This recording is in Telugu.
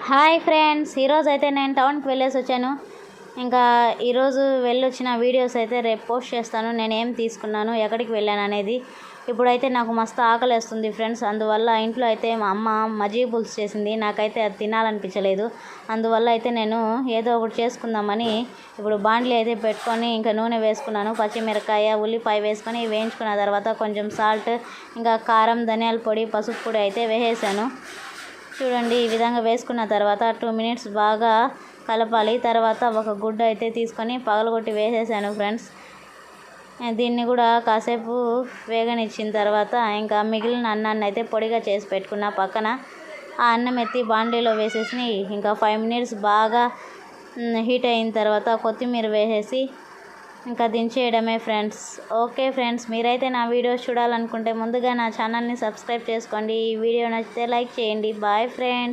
హాయ్ ఫ్రెండ్స్, ఈరోజు అయితే నేను టౌన్కి వెళ్ళేసి వచ్చాను. ఇంకా ఈరోజు వెళ్ళొచ్చిన వీడియోస్ అయితే రేపు పోస్ట్ చేస్తాను. నేను ఏం తీసుకున్నాను, ఎక్కడికి వెళ్ళాను అనేది. ఇప్పుడైతే నాకు మస్తు ఆకలేస్తుంది ఫ్రెండ్స్. అందువల్ల ఇంట్లో అయితే మా అమ్మ మజ్జిగ పులుసు చేసింది. నాకైతే అది తినాలనిపించలేదు. అందువల్ల అయితే నేను ఏదో ఒకటి చేసుకుందామని ఇప్పుడు బాండ్లీ అయితే పెట్టుకొని ఇంకా నూనె వేసుకున్నాను. పచ్చిమిరకాయ, ఉల్లిపాయ వేసుకొని వేయించుకున్న తర్వాత కొంచెం సాల్ట్, ఇంకా కారం, ధనియాల పొడి, పసుపు పొడి అయితే వేసేసాను. చూడండి, ఈ విధంగా వేసుకున్న తర్వాత 2 మినిట్స్ బాగా కలపాలి. తర్వాత ఒక గుడ్డ అయితే తీసుకొని పగలగొట్టి వేసేసాను ఫ్రెండ్స్. దీన్ని కూడా కాసేపు వేగనిచ్చిన తర్వాత ఇంకా మిగిలిన అన్నాన్ని అయితే పొడిగా చేసి పెట్టుకున్న పక్కన ఆ అన్నం ఎత్తి బాండీలో వేసేసి ఇంకా 5 మినిట్స్ బాగా హీట్ అయిన తర్వాత కొత్తిమీర వేసేసి ఇంకా దించేయడమే ఫ్రెండ్స్. ఓకే ఫ్రెండ్స్, మీరైతే నా వీడియోస్ చూడాలనుకుంటే ముందుగా నా ఛానల్ని సబ్స్క్రైబ్ చేసుకోండి. ఈ వీడియో నచ్చితే లైక్ చేయండి. Bye friends.